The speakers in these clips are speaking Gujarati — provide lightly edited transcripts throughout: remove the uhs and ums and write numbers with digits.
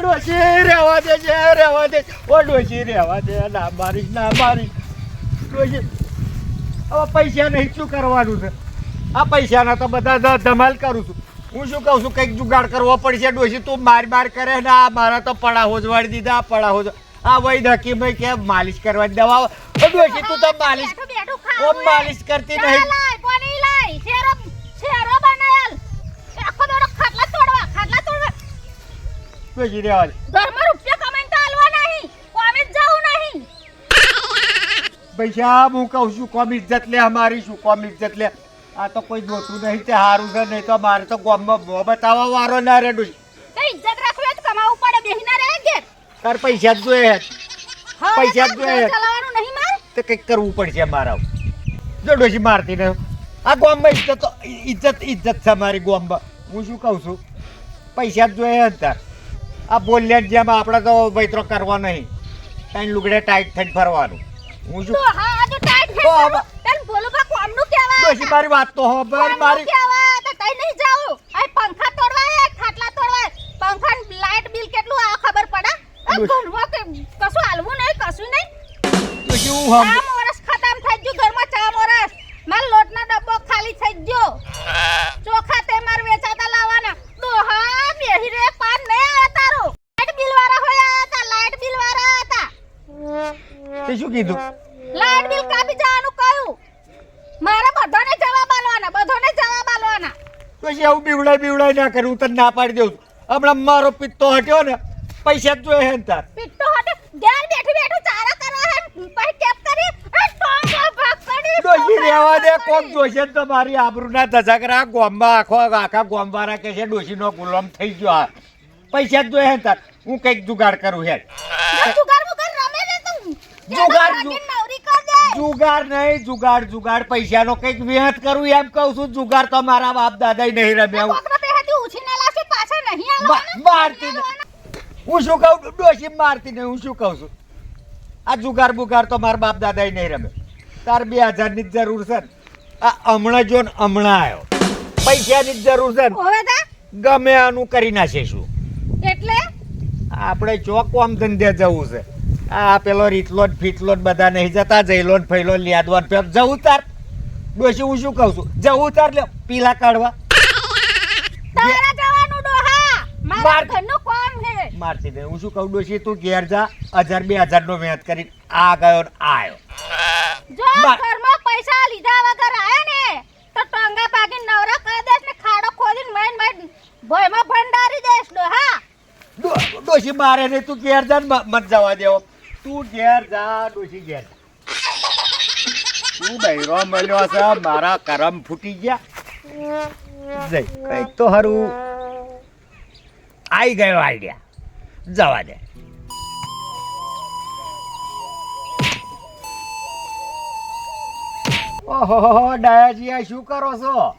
ડોશી રહેવા દે છે, રહેવા દે. ઓ ડોશી રહેવા દે, ના મારીશ, ના મારીશ. ડોશી હવે પૈસા નહીં, શું કરવાનું છે? આ પૈસાના તો બધા ધમાલ કરું છું. હું શું કહું છું, કંઈક જુગાડ કરવો પડશે. ડોશી તું માર કરે ને આ મારા તો પડા હોજવાડી દીધા. પડા હોજ આ વહી નક્કી ભાઈ કે માલિશ કરવા દવા. ડોશી તું તો માલિશ માલિશ કરતી નહીં. ડોશી રહેવા દે. પૈસા હું કહું છું, કોમ ઇજ્જત લે અમારી. શું કોમ ઇજ્જત લે? આ તો કોઈ જોતું નહીં તે સારું છે, નહીં તો મારે તો ગામમાં બતાવવા વારો ના રે. ડોશી ઇજ્જત રાખવી હોય તો કમાવું પડે, બેહી ના રહે ઘેર. તાર પૈસા જ જોઈએ, પૈસા જ જોઈએ ચલાવવાનું નહીં માર. તો કંઈક કરવું પડશે મારા. જો ડોશી મારતી ને આ ગામમાં ઇજ્જત છે મારી ગામમાં. હું શું કહું છું, પૈસા જ જોઈએ તાર. આ બોલ્યા જેમ આપણે તો વૈતરો કરવા નહીં, તાઈ લુગડે ટાઈટ થઈને ફરવાનું. હું શું ડોશી મારી વાત તો હો મારી મારી નહીં જાવ. આ પંખા તોડવાય, ખાટલા તોડવાય. પંખા લાઈટ બિલ કેટલું આ ખબર પડે? ઘરમાં કશું હાલવું નહીં, કશું નહીં. ડોશી હું ચામ વરસ ખતમ થઈ ગયું ઘરમાં. ચામ વરસ માર લોટનો ડબ્બો ખાલી થઈ ગયો. ચોખા તે માર વેચાતા લાવવાના. દોહા બેહી રે પાન નહીં આવે તારો. લાઈટ બિલ વાળા હોય હતા, લાઈટ બિલ વાળા હતા. તે શું કીધું? લાઈટ બિલ કાપી જવાનું કહ્યું. મારે બધાને જવાબ આલવાના, બધાને જવાબ આલવાના. પછી આવું બીવડાય ના કરું, હું તને ના પાડી દઉં છું. હમણાં મારો પિત્તો હટ્યો ને, પૈસા જ જોઈએ હે તાર. પિત્તો હટે ઘેર બેઠું ચારા કરવા હે, પછી કેપ કરી ટોંગા ભાગ કરી. ડોશી રહેવા દે, કોક જોશે તો મારી આબરૂના ધજાગરા ગામમાં આખા ગામવાળા કે છે ડોશીનો ગુલામ થઈ ગયો. આ પૈસા જ જોઈએ હે તાર. હું કંઈક જુગાડ કરું હેડ. જુગાર રમે ને તું. જુગાડ નવરી કર દે. જુગાર નહીં, જુગાડ પૈસાનો કંઈક વેહત કરું એમ કહું છું. જુગાર તો મારા બાપ દાદા નહીં રમ્યા. કોકનો પેહેથી ઉછીને લાશે પાછા નહીં આવવાના. મારતી હું શું કહું, ડોશી મારતી નહીં. હું શું કહું છું, આ જુગાર બુગાર તો મારા બાપ દાદા નહીં રમે. તાર 2000 ની જરૂર છે ને? આ હમણાં જો ને હમણાં આવ્યો. પૈસાની જ જરૂર છે ને? હવે તા ગમે આનું કરી નાખીશું. એટલે આપણે ચોક કોમ ધંધે જવું છે. આ પેલો રીતલો ને ફીટલો ને બધા નહીં જતા, જઈલો ને ફૈલો લિયાદવા ને જવું તાર. ડોશી હું શું કહું છું, જવું તાર લે પીલા કાઢવા. તારા જવાનું ડોહા. મારા ઘરનું કામ છે. મારતી દે. હું શું કહું ડોશી, તું ઘેર જા. 1000-2000 નો મહેનત કરી આ ગયો ને આયો. જો ઘરમાં પૈસા લીધા વગર આયા ને તો ટોંગા પાગીને નવરા કરી દેશ ને ખાડો ખોદીને માઈન ભોયમાં ભંડારી દેશ ડોહા. ડોશી મારે નહીં, તું ઘેર જા ને મત જવા દેવો. તું ઘેર જા ડોશી, ઘેર તું બૈરો મળ્યો છે, મારા કરમ ફૂટી ગયા. જઈ કંઈક તો હારું આઈ ગયો આઈડિયા. જવા દે. ઓહો ડાયાજી, આ શું કરો છો?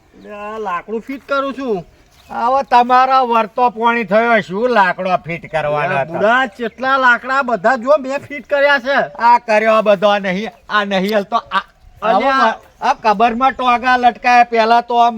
લાકડું ફિટ કરું છું. હવે તમારા વર્તો પાણી થયો, શું લાકડો ફિટ કરવાનો હતો? બુડા કેટલા લાકડા બધા જો મેં ફિટ કર્યા છે. આ કર્યો બધો નહીં, આ નહીં હલતો. આ કબરમાં ટોગા લટકાયા પેલા તો આમ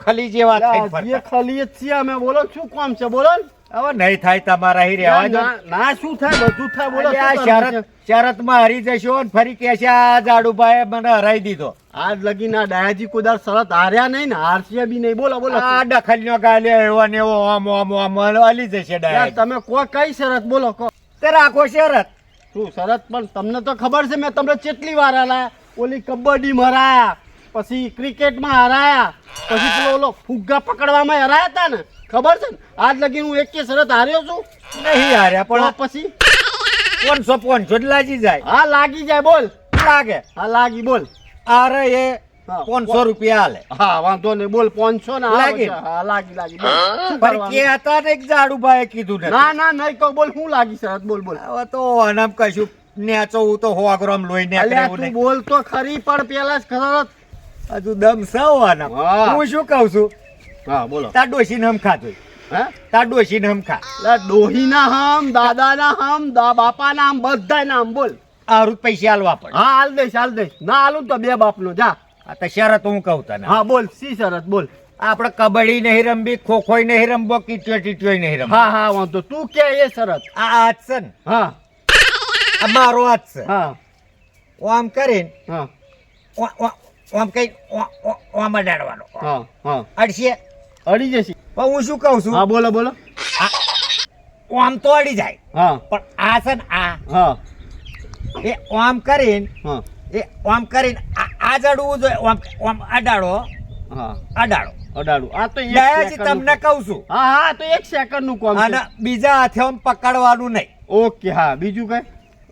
ખલી જેવા થઈને ફરતા. જે ખલી જ છીએ અમે. બોલો શું કામ છે? બોલો ને. હવે નહીં થાય તમારા અહીં રહેવા દો. ના શું થાય? બધું થાય. બોલો આ શરતમાં હરી જશો ને ફરી કે છે આ જાડુભાઈ મને હરાઈ દીધો. આજ લગી ના ડાયાજી કોદાર શરત હાર્યા નહીં ને હારશે બી નહીં. બોલો બોલો. આ દખલનો ગાલે એવો ને એવો આમ અલી જશે ડાયા. તમે કો કઈ શરત બોલો કો. તે રાખો શરત. શું શરત? પણ તમને તો ખબર છે મેં તમને કેટલી વાર હરાયા. ઓલી કબડ્ડીમાં હરાયા, પછી ક્રિકેટમાં હરાયા, પછી પેલો ઓલો ફુગ્ગા પકડવામાં હરાયા હતા ને. ખબર છે ને? આજ લગી હું એક શરત હાર્યો છું નહીં હાર્યા, પણ પછી 500 જ લાગી જાય. હા લાગી જાય. બોલ. લાગે. હા લાગી. બોલ. અરે એ 500 રૂપિયા હાલે. હા વાંધો નહીં. બોલ 500 ને લાગી. હા લાગી. બોલ. શું પણ કરવાનું? કે હતા ને એક જાડુભાઈએ કીધું ને. ના ના નહીં કહું. બોલ શું લાગી શરત? બોલ બોલ. હવે તો અનામ કશું નેચો હું તો હોગ્રામ લોહી ને અલ્યા તું બોલ તો ખરી. પણ પેલા જ શરત હજુ દમ સૌ અનામ. હા. હું શું કહું છું, હા બોલો. તાર ડોશીને હમ ખાધું. હે તાર ડોશીને હમ ખા. ડોહીના હમ, દાદાના હમ, બાપાના હમ, બધાના હમ. બોલ. આરું પૈસા હાલવા પડે. હા હાલ દઈશ. ના હાલું તો બે બાપનું જા. આ તો શરત હું કહું તને. હા બોલ. સી શરત? બોલ. આપણે કબડ્ડી નહીં રમવી, ખોખોય નહીં રમવો, કીટીઓ ટીટીઓય નહીં રમવો. હા હા વાંધો તું કે એ શરત. આ હાથ છે ને, હા આ મારો હાથ છે. હા આમ કરીને હા આમ કઈ આમ અડાડવાનો. હા હા અડશે અડી જશે. પણ હું શું કહું છું, હા બોલો બોલો. આમ તો અડી જાય, હા પણ આ છે ને આ હા એ આમ કરીને હા આમ કરીને આ જ અડવું જોઈએ. આમ અડાડો, હા અડાડો. અડાડું. આ તો એક દયાજી સેકન્ડનું તમને કહું છું, કામ. હા હા તો એક સેકન્ડનું કામ અને છે. બીજા હાથે આમ પકડવાનું નહીં. ઓકે હા બીજું કઈ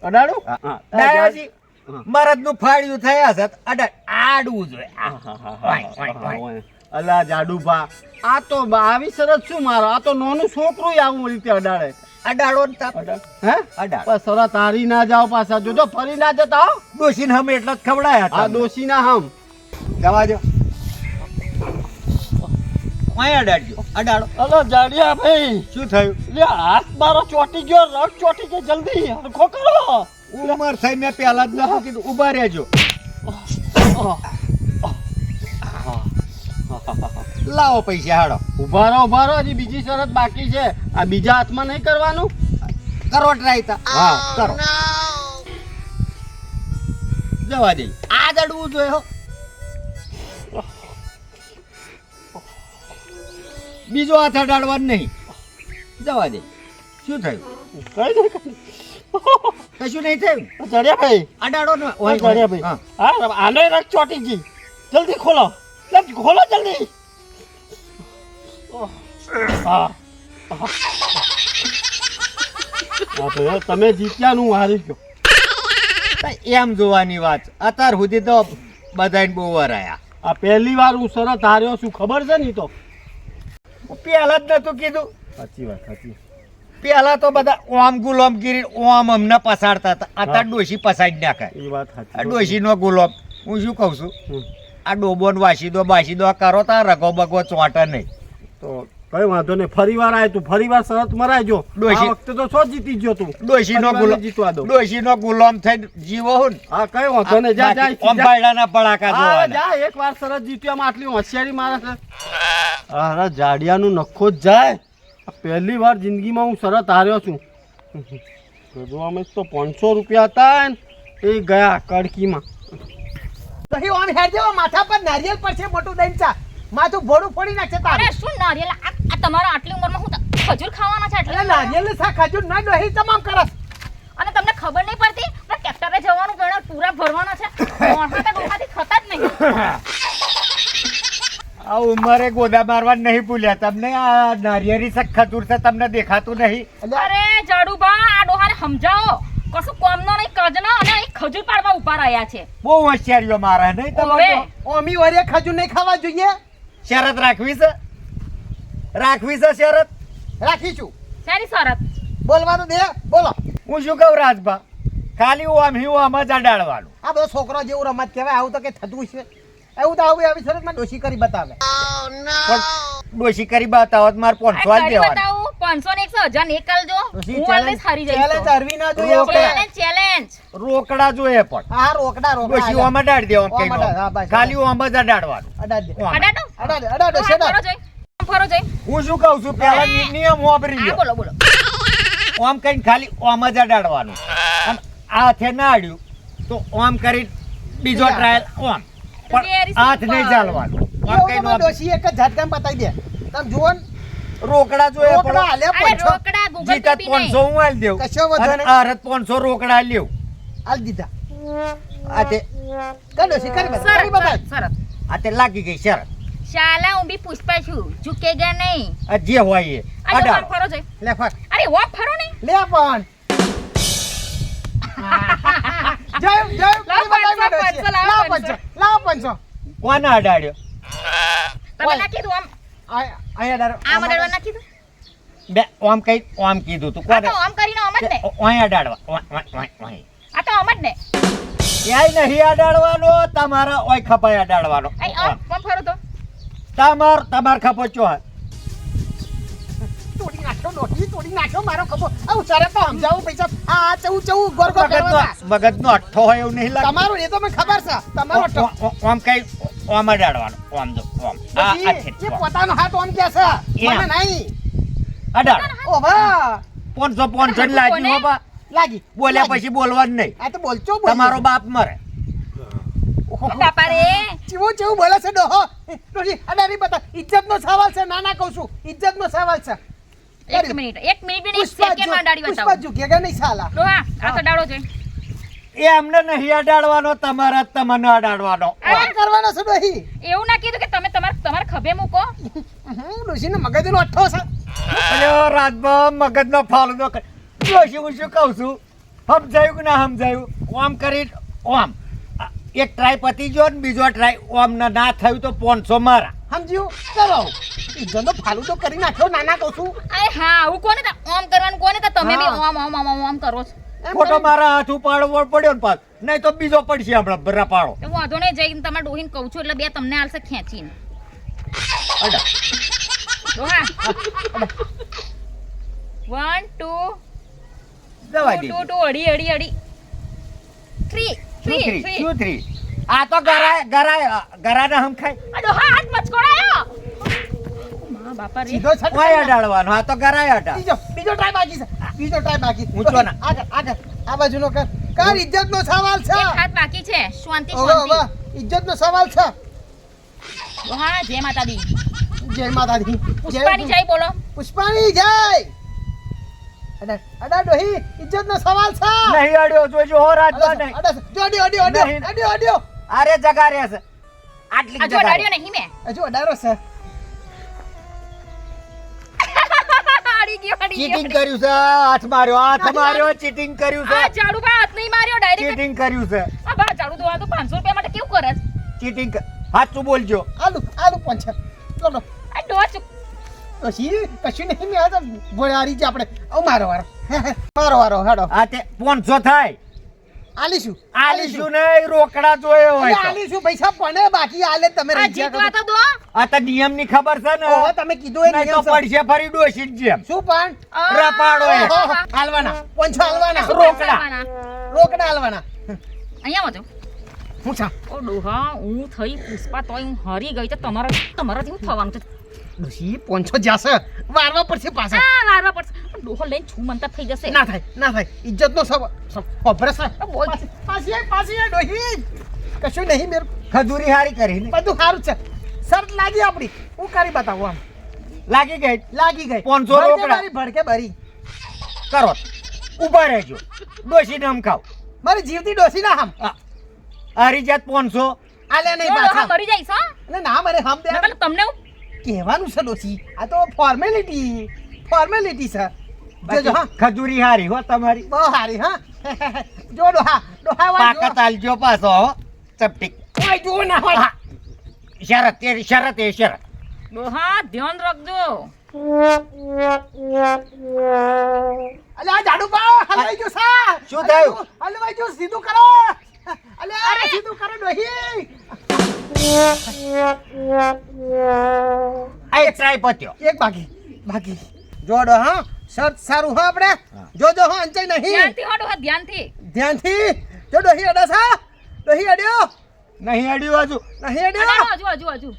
અડાડું. હા દયાજી હા. મરદનું ફાડ્યું થયા છે તો આડવું જોઈએ. હા, હા, હા, ઓય, હા, ઓય, હા, ઓય. ઓય. અલા જાડુભા આ તો આવી શરત શું મારો? આ તો નાનું છોકરું આવું રીતે અડાડે. અડાડો ને તાપ. હે અડાડ. પણ શરત હારી ના જાઓ પાછા જોજો ફરી ના જતા હો. ડોશીને હમે એટલા જ ખવડાયા આ હતા. દોશી ના હમ. જવા દો. ઓય અડાડજો, અડાડો. અલા જાડિયા ભાઈ શું થયું? લે હાથ મારો ચોટી ગયો, રગ ચોટી ગયો, જલ્દી હરખો કરો. ઉમર થઈ મેં પહેલા જ નતું કીધું, ઊભા રહેજો. લાવો પૈસા હાડો. ઉભા રહો હજી બીજી શરત બાકી છે. આ બીજા હાથમાં નહીં કરવાનું. કરો ટ્રાય તા. હા કરો. જવા દે. આ જ અડવું જોઈએ હો. બીજો હાથ અડાડવાનું નહીં. જવા દે. શું થયું? કઈ નહીં કશું નહીં થયું. ચડ્યા ભાઈ. અડાડો ને. ઓય ચડ્યા ભાઈ. હા. હા આને રગ ચોટી ગઈ. જલ્દી ખોલો, જલ્દી ખોલો જલ્દી. હા હા તમે જીત્યા નું હારી ગયો. એમ જોવાની વાત. અત્યાર સુધી તો બધાને બહુ વરાયા. આ પહેલી વાર હું શરત હાર્યો છું ખબર છે ને? તો પહેલા જ નતું કીધું. સાચી વાત સાચી. પહેલા તો બધા ઓમ ગુલામ ગીરી ઓમ અમને પસાડતા હતા. અત્યારે ડોશી પસાડી નાખે. એ વાત આ સાચી. ડોશીનો ગુલામ. હું શું કહું છું, હમ. આ ડોબોન બાસીદો કરો તા રગો બગો ચોંટે નહીં. તો કઈ વાંધો નહીં. ફરી વાર આય તું ફરી વાર શરત મરાયજો. ડોશી- આ વખતે તો છો જીતી ગયો તું. ડોશીનો ફરી વાર ગુલામ જીતવા દો. ડોશીનો ગુલામ થઈને જીવો હું ને. હા કઈ વાંધો નહીં. જા જા ઓમ બાયડાના પડાકા હા જોવાના. જા એક વાર શરત જીત્યો આમ આટલી હોશિયારી મારે છે. અરે જાડિયાનું નખો જ જાય. આ પહેલી વાર જિંદગીમાં હું શરત હાર્યો છું. ગજવામાં તો 500 રૂપિયા હતા ને એ ગયા કડકીમાં. દહીં આમ હેર દેવો માથા પર નારિયેલ પડશે મોટું દહીં ચા માથું ભોળું ફોડી નાખશે અરે તારે શું નારિયેલ આ તમારા આટલી ઉંમરમાં હું ખજૂર ખાવાના છે એટલે આટલી નારિયેલ ને શાક ખાજુ ના દહીં તમામ કરસ અને તમને ખબર નહીં પડતી આપણે ટ્રેક્ટરે જવાનું ગણો પૂરા ભરવાના છે મોઢાથી ડોહાથી થતા જ નહીં. આ ઉંમરે ગોદા મારવા નહીં ભૂલ્યા તમને. આ નારિયેરી ખજૂર છે તમને દેખાતું નહીં. અરે જાડુબા આ ડોહાને સમજાવો કશું કોમનો નહીં કજનો અને અહીં ખજૂર પાડવા ઉભા રહ્યા છે. બહુ હોશિયારીઓ મારે નહીં તમારે તો. ઓવે. ઓમી વરે ખાજુ નહીં ખાવા જોઈએ શરત રાખવી છે, રાખવી છે શરત. રાખીશું શેની શરત? બોલવાનું દે બોલો હું શું કહું રાજભા, ખાલી આમ જ અડાડવાનું. આ બધો છોકરો જેવું રમત કહેવાય આવું તો કે થતું છે એવું તો આવું આવી શરતમાં ડોશી કરી બતાવે પણ ડોશી કરી બતાવો તો મારે 500 આ જ કરી દેવાના. બતાવું 500 ને 100 નીકળજો ડોશી હું ઓલવેઝ હારી જઈશ ચેલેન્જ તો. હરવી ના જોઈએ આપણે. ચેલેન્જ ચેલેન્જ રોકડા જોઈએ પણ. હા રોકડા ડોશી રોકડા આમ અડાડી દેવાનું ઓમ કંઈ અડાડ, હા, ન. બસ, ખાલી આમ જ અડાડવાનું. અડાડ દે આમ. અડાડો અડાડ અડાડ તો શેડા ફરો જોઈ ફરો જોઈ હું શું કહું છું, પેલા નિયમ વાપરી હા લ્યો. બોલો બોલો આમ કરીને ખાલી આમ જ અડાડવાનું. અને આ હાથે ના અડ્યું તો આમ કરી બીજો ટ્રાયલ આમ. પણ Very હાથ simple. નહીં ચાલવાનું. આમ એવું કઈ તો ડોશી એક જ ઝટકામાં બતાવી દે તમે જુઓ ને રોકડા જોઈએ રોકડા પણ. હાલ્યા અરે પાંચસો રોકડા ગૂગલ જીતત પે બી 500 હું આલી દેવું. કશો વાંધો અને નહીં. આરત 500 રોકડા લેવું. આલ દીધા આ તે કર ડોશી કરી બતાવ કરી બતાવ સરસ આ તે લાગી ગઈ શરત. શાલા હું બી પુષ્પા છું ઝુકેગા નહીં. આ જે હોય એ આ જો અડાડો. ફરો જોઈ લે ફાટ અરે વો ફરો નહીં લે પણ જય જય લાવ કરી બતાવી પાંચસો, ડોશી. લાવ લાવ પાંચસો. 500 લાવ 500 કોને અડાડ્યો? તમે ઓય. ના કીધું આમ અહીંયા ડારો આમ અડાડવા ના કીધું બે આમ કઈ આમ કીધું તું આ કોને? તો આમ કરીને આમ જ ને ઓય અડાડવા. ઓય. આ તો આમ જ ને ક્યાંય નહીં અડાડવાનો. તમારા ઓય ખપાય અડાડવાનો. અહીં આમ આમ ફરો તો તમાર ખપો ચો. તોડી નાખ્યો ડોશી તોડી નાખ્યો મારો ખબર આવું શરત તો સમજાવું પૈસા આ ચૌ ચૌ ગોર ગોર કરવા મગજનો અઠ્ઠો હોય એવું નહીં લાગતું. તમારું એ તો મને ખબર છે તમારો આમ કઈ ઓમ અડાડવાનો ઓમ જો ઓમ આ ડોશી, એ પોતાનો હાથ ઓમ કે છે મને નહીં અડાડ ઓ વાહ 500 જ લાગ્યું બાપા લાગી બોલ્યા પછી બોલવાનું નહીં આ તો બોલચો તમારો બાપ મરે બાપા રે ચેવું બોલે છે ડોહો ડોશી અડારી બતા ઇજ્જતનો સવાલ છે નાના કહું છું ઇજ્જતનો સવાલ છે એક મિનિટ બી નહીં, એક સેકન્ડમાં દાઢી પુષ્પા બતાવો. ઝૂકેગા નહીં સાલા ડોહા, આ તો દાડો છે. એ અમને નહીં અડાડવાનો તમારા જ તમને અડાડવાનો આ કરવાનો છે ડોહી એવું ના કીધું કે તમે તમારા ખભે મૂકો. ડોશીને મગજનો અઠ્ઠો છે અરે રાતભર મગજનો ફાળો કર જોશી હું શું કહું છું સમજાયું કે ના સમજાયું ઓમ કરી ઓમ એક ટ્રાય પતી ગયો ને બીજો ટ્રાય ઓમ ના થયું તો 500 મારા સમજ્યું ચલો ઇજ્જતનો ફાલું તો કરી નાખ્યો નાના કહું છું અરે હા, આવું કોને તા ઓમ કરવાનું કોને તા તમે બી ઓમ ઓમ ઓમ ઓમ કરો છો. એમ ખોટો કરી- મારા હાથ ઉપાડવો પડ્યો ને પાછ નહીં તો બીજો પડશે હમણાં બરા પાડો તો વાંધો નહીં, જઈને તમારા ડોહીને કહું છું એટલે બે તમને આલશે ખેંચીને. અડા ડોહા 1 2 દવા 2 દે 2 2 અડી અડી અડી 3 3 શું થ્રી આ તો ગરાને હમ ખાય આ ડોહા હાથ મચકોડાયો. માં બાપા રે. સીધો છટ ઓય અડાડવાનો આ તો ગરાય અડા બીજો ટ્રાય બાકી છે બીજો ટ્રાય બાકી ઊંચો ના. આગળ આ બાજુનો કર ઇજ્જતનો સવાલ છે એક હાથ બાકી છે. શાંતિ ઓવે ઓવે શાંતિ. ઇજ્જતનો સવાલ છે ડોહા જય માતાજી. જય માતાજી પુષ્પાની જય બોલો. પુષ્પાની જય અડા ડોહી ઇજ્જતનો સવાલ છે નહીં અડ્યો જોજો હો રાજમાં નહીં અડ્યો અડ્યો અરે જગા રહેશે આટલી આ જો જગા દાડ્યો નહીં મેં. હજુ અડારો છે અડી ગયો અડી ચીટિંગ ગયો. કર્યું છે હાથ માર્યો ચીટિંગ કર્યું આ છે ઝાડુ બા હાથ નહીં માર્યો ડાયરેક્ટ. ચીટિંગ કર્યું છે આ બા ઝાડુ દોવા તો 500 રૂપિયા માટે કેવું કરે છે? ચીટિંગ સાચું બોલજો આલુ પંચ લો આ ડોહા ચૂપ. પછી કશું નહીં મેં આ તો ભોળારી છે આપણે મારો વારો હેડો આ તે 500 થાય આલીશું આલીશું નહીં રોકડા જોયો હોય તો. આલીશું પૈસા પણ બાકી આલે તમે આ રહી ગયા જીતવા તો દો. આ તો નિયમની ખબર છે ને ઓહો તમે કીધું એ નહીં તો નિયમ છે. પડશે ફરી ડોશી જ જેમ શું પણ રપાડો એ. ઓહો, હાલવાના પંચ હાલવાના રોકડા. રોકડા હાલવાના અહીંયા આવજો. હું છા ઓ ડોહા હું થઈ પુષ્પા તોય હું હારી ગઈ તો તમારાથી હું થવાનું છે? ડોશી પોંછો જાશે વારવા પડશે પાછા આ વારવા પડશે. પણ ડોહો લઈને છું મંતર થઈ જશે. ના થાય ઇજ્જતનો સવાલ ઓપરેશન બોલ. પાછી ડોહી કશું નહીં મેર ખજૂરી હારી કરી ને બધું સારું છે શરત લાગી આપણી હું કરી બતાવું આમ લાગી ગઈ લાગી ગઈ 500 રોકડા. ભડકે ભરી કરો ઉભા રહેજો ડોશી નામ ખાવ મારી જીવતી ડોશી ના હમ હારી જાત 500 આલે નહીં જો ડોહા પાછા મરી જઈશ હો. એટલે ના મારે હમ દે નકર તમને હું કહેવાનું છે ડોશી આ તો ફોર્મેલિટી છે જોજો હા ખજૂરી હારી હો તમારી બહુ સારી હા જો ડોહા પાકત આલજો પાછો હો ચપટી ઓય જો ના હોય શરત એ શરત ડોહા ધ્યાન રાખજો. અલે આ જાડુ પા હલવાઈ ગયો સા શું થયું? હલવાઈ ગયો સીધું કરો અલે અરે! સીધું કરો ડોહી આ એક ટ્રાય પત્યો એક બાકી જોડો હા શર્ટ સારું હા આપણે જોજો હા અંચાઈ નહીં ધ્યાનથી હો ડોહા ધ્યાનથી. ધ્યાનથી જો ડોહી અડસ હા ડોહી અડ્યો નહીં અડ્યું હજુ નહીં અડ્યો હજુ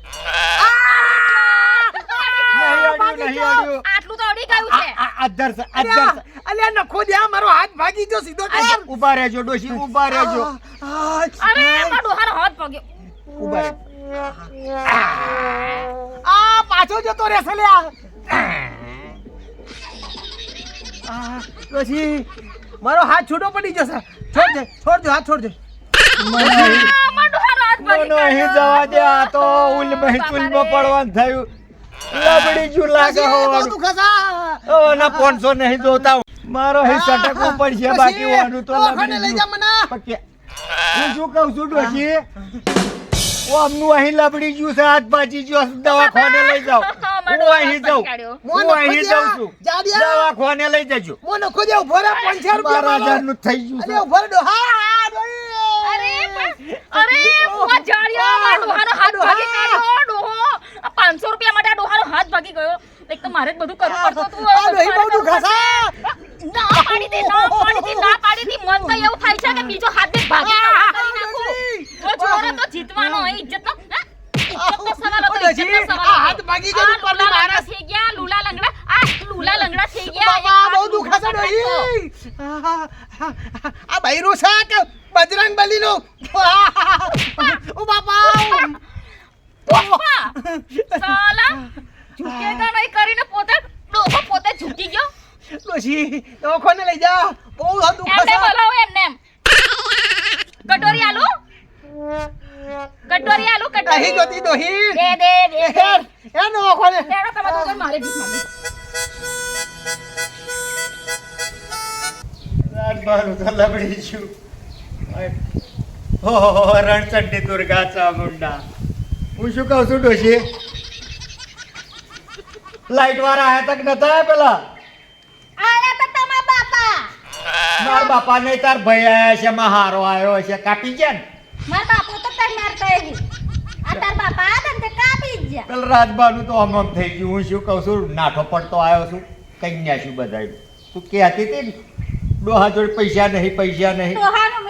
નહીં અડ્યું આટલું તો અડી ગયું છે. અધર છે અધર છે અલ્યા નખો દે મારો હાથ ભાગી ગયો સીધો કર ઉભા રહેજો ડોશી ઉભા રહેજો અરે મારો ડોહાનો હાથ પગ્યો. ઉભા રહેજો આ પાછો જતો રહેશે લે પછી મારો હાથ છૂટો પડી જશે છોડજો હાથ છોડજો મારો ડોહાનો હાથ પગી ગયો. નહીં જવા દે આ તો ઉલમહી ચૂલમાં પડવાનું થયું લબડી જુ લાગે હોવાનું બહુ ખસા ઓના 500 નહીં જોતા મારો હિસ્સા ટકો પડશે બાકી હોવાનું તો દવાખાને લઈ લબડી જા મને પકે હું શું કહું છું ડોશી ઓ આમનું અહીં લબડી જ્યું છે હાથ બાજી જ્યો દવાખાને લઈ જાઓ હું અહીં જાઉં હું અહીં જાઉં છું દવાખાને લઈ જજો મો નખો દે ઉભો રે 500 રૂપિયા 12,000 નું થઈ ગયું અરે છે ઉભો રે ડોહા અરે બુઆ જાળિયા મારો ડોહાનો હાથ ભાગી ગયો. ડોહો આ 500 રૂપિયા માટે આ ડોહાનો હાથ ભાગી ગયો. એક તો મારે જ બધું કરવું પડતું હતું. આ ડોહી બહુ દુખાસા ના પાડી દી મન તો એવું થાય છે કે બીજો હાથ બે ભાગી કરી નાખું. ઓ છોરો તો જીતવાનો હોય ઇજ્જતનો. ભાગી આ ગયો ઉપર લુલા મારા લંગડા થઈ ગયા લુલા લંગડા થઈ ગયા બાબા એક બહુ વાત દુખા છે ઊભો ડોહી આ બૈરું છે કે બજરંગ બલીનું ઓ બાપા પપ્પા સાલા ઝૂકેગા નહીં કરીને પોતે ઝૂકી ગયો ડોશી દવાખાને લઈ જા બહુ દુખા એમને છે બોલાવો એમને કટોરી આલુ અહીં જોતી ડોહી દે હેર હેર દવાખાને તેરો તમે તો મારે ભીખ માંગી રાત બારું તો લબડી છું હો રણચંડી દુર્ગા ચામુંડા હું શું કહું છું ડોશી લાઈટ વાળા આયા તક નતા આયા પેલા આયા તો તમારા બાપા માર બાપા નહીં તાર ભાઈ આયા છે માં હારો આવ્યો છે કાપી ગયા ને મારા બાપુ તો તઈ મારતો એવી આ તાર બાપા આ દંતે કાપી જ જા પેલા રાજબાનું તો આમ થઈ ગયું હું શું કહું છું નાઠો પડતો આવ્યો છું કન્યા છું બધાય તું કહેતી હતી ને ડોહા જોડે પૈસા નહીં તોહાનું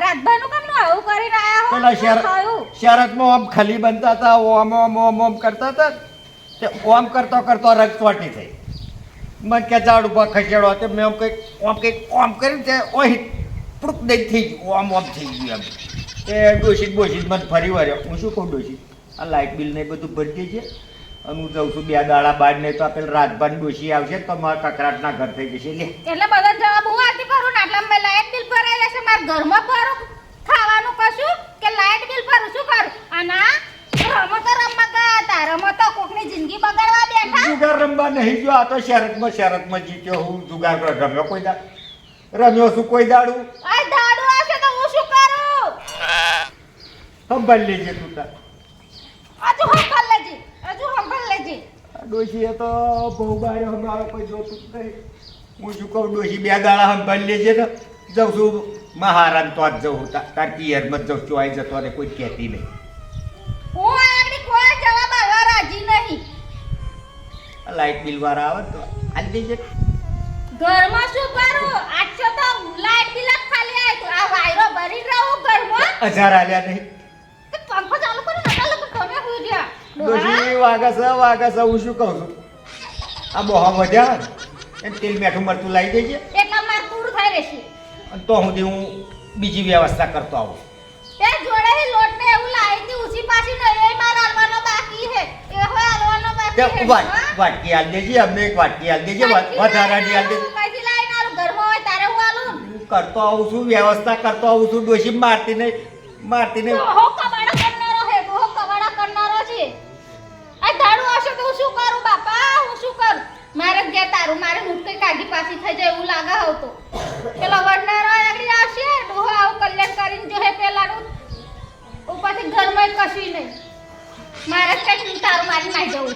રાતભાનું કામનું આવું કરીને આયા હો પેલા થયું. શરતમાં આમ ખાલી બનતા હતા ઓમ કરતા હતા તે ઓમ કરતો રગ ચોટી થઈ મને કે ઝાડ ઉપર ખસેડો તે મેં ઓમ કર્યું તે ઓહી પ્રુક દઈ થઈ ગયું ઓમ થઈ ગયું એમ એ ડોશી મને ફરી વર્યો હું શું કહું ડોશી આ લાઇટ બિલ ને એ બધું ભરી દેજે અને હું જાઉં છું 2 દાડા બાદ નહીં તો આ પેલા રાજભાન ડોશી આવશે તો મારા કકરાટના ઘર થઈ જશે લે એટલે બધા જવાબ હું આથી કરું ને એટલે મેં લાઇટ બિલ ભરાઈ લેશે મારા ઘરમાં ભરું ખાવાનું કશું કે લાઇટ બિલ ભરું શું કરું આના રમવા ગયા રમો તો કોકની જિંદગી બગાડવા બેઠા જુગાર રમવા નહીં ગયો આ તો શરતમાં જીત્યો હું જુગાર રમ્યો કોઈ દા રમ્યો છું કોઈ દાડું આ દાડુ આવશે તો હું શું કરું સંભાળ લેજે તું તાર હજુ સંભાળ લેજે આ ડોશીએ તો બહુ બારે હમણાં કોઈ જોતું જ નહીં હું શું કહું ડોશી 2 દાડા સંભાળ લેજે ને જાઉં છું મહારાજ તો જ જવું તાર પિયરમાં જ જઉં ચોઈ જતો ને કોઈ કહેતી નહીં હું આગળ કોઈ જવાબ આવવા રાજી નહીં આ લાઇટ બિલ વાળા આવે તો આલી દેજે ઘરમાં શું કરું આટલો તો લાઇટ બિલ જ ખાલી આવ્યું આ વાયરો ભરી રહું ઘરમાં 1000 આલ્યા નહીં તો પંખો ચાલુ કરી નતા લગ તમે હોઈ ગયા ડોશી વાગે છે હું શું કહું છું આ બહુ વધ્યા ને એમ તેલ મીઠું મરતું લાવી દેજે એટલા માર પૂરું થઈ રહેશે અને તો સુધી હું બીજી વ્યવસ્થા કરતો આવું તે જોડે હી લોટ ને એવું લાવી દી ઉસી પાછી નહીં એ માર હાલવાનો બાકી હે એ હોય હાલવાનો બાકી હે વાટકી આલ દેજે અમને એક વાટકી આલ દેજે વધારાની આલ દેજે પછી લાઈને આલું ઘરમાં હોય તારે હું આલું હું કરતો આવું છું વ્યવસ્થા કરતો આવું છું ડોશી મારતી નહીં હો કબાડા કરનારો છે આ દાડુ આવશે તો હું શું કરું બાપા હું શું કરું મારે ગયા તારું મારે મુક્તિ કાગી પાછી થઈ જાય એવું લાગે હવ તો પેલો વડનારો આગળ આવશે ડોહો આવું કલ્યાણ કરીને જો હે પેલાનું ઉપરથી ઘરમાં કશું નહીં મારે કઈ તારું મારી નાઈ જવું